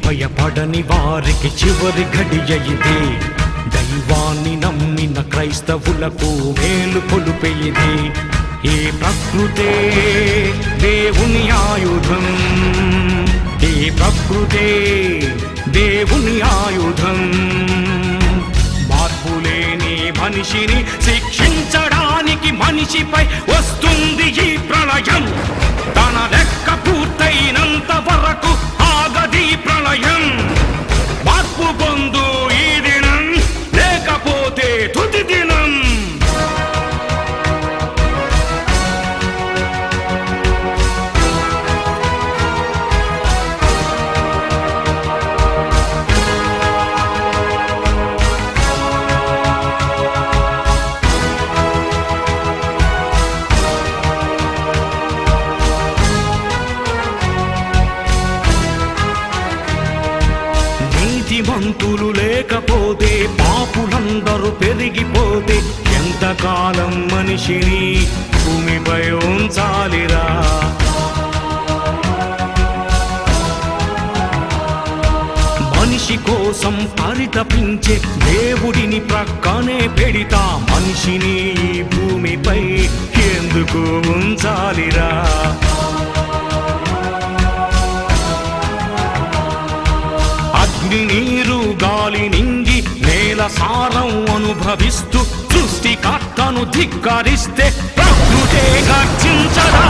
భయపడని వారికి చివరి ఘడియ ఇదే. దైవాన్ని నమ్మిన క్రైస్తవులకు మేలు కొలుపే ఇది. ఈ ప్రకృతే దేవుని ఆయుధం, ఈ ప్రకృతే దేవుని ఆయుధం. మార్పులేని మనిషిని శిక్షించడానికి మనిషిపై వస్తుంది ఈ ప్రళయం. తన లెక్క పూర్తయినంత వరకు ఆగది ప్రళయం. మార్పు పొందు ఈ దినం, లేకపోతే తుది దినం. నీతిమంతులు లేకపోతే, పాపులందరూ పెరిగిపోతే ఎంతకాలం మనిషిని భూమిపై ఉంచాలిరా? మనిషి కోసం పరితపించే దేవుడిని ప్రక్కనే పెడితా. మనిషిని ఈ భూమిపై ఎందుకు ఉంచాలిరా? అగ్ని, నీరు, గాలి, నింగి, నేల సారం అనుభవిస్తూ సృష్టికర్తను ధిక్కరిస్తే ప్రకృతే గర్జించదా?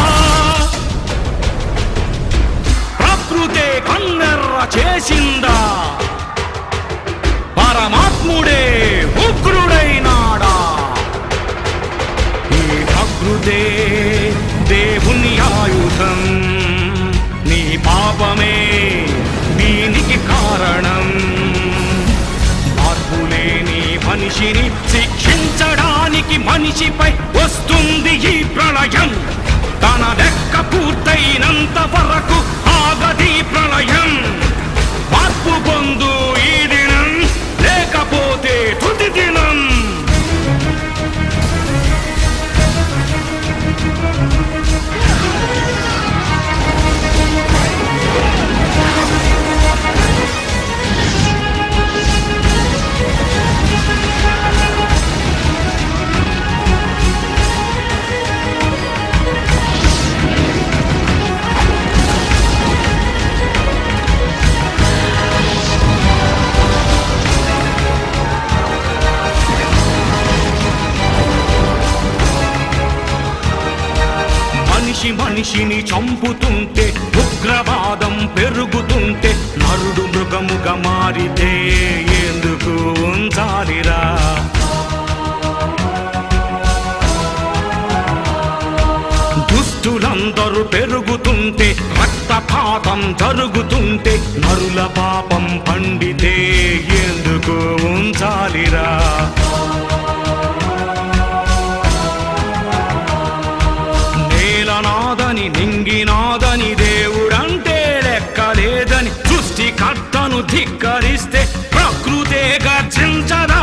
ప్రకృతే కన్నెర్ర చేసిందా? పరమాత్ముడే ఉగ్రుడైనాడా? ఈ ప్రకృతే దేవుని ఆయుధం. నీ పాపమే దీనికి కారణం. మార్పులేని మనిషిని శిక్షించడానికి మనిషిపై వస్తుంది ఈ ప్రళయం. తన లెక్క పూర్తయినంత వరకు ఆగది ప్రళయం. మార్పు పొందు ఈ దినం, లేకపోతే తుది దినం. మనిషిని చంపుతుంటే, ఉగ్రవాదం పెరుగుతుంటే, నరుడు మృగముగా మారితే ఎందుకు ఉంచాలిరా? దుష్టులందరూ పెరుగుతుంటే, రక్తపాతం జరుగుతుంటే, నరుల పాపం పండితే ఎందుకు ఉంచాలిరా? నాదని, నింగినాదని, దేవుడంటే లెక్కలేదని సృష్టికర్తను ధిక్కరిస్తే ప్రకృతే గర్జించదా?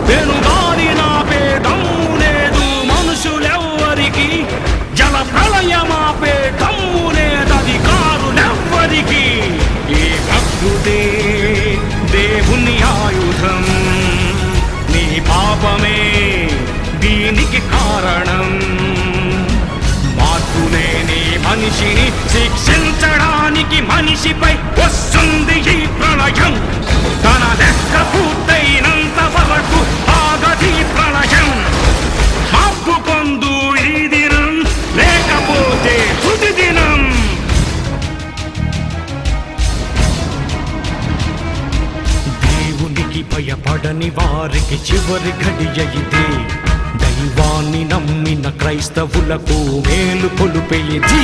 పెనుగాలి నాపే దమ్ము లేదు మనుషులెవ్వరికి, జల ప్రళయమాపే దమ్ము లేదు అధికారులెవ్వరికి. ఈ ప్రకృతే దేవుని ఆయు నమ్మని వారికి చివరి ఘడియ ఇదే. దైవాన్ని నమ్మిన క్రైస్తవులకు మేలు కొలుపే ఇది.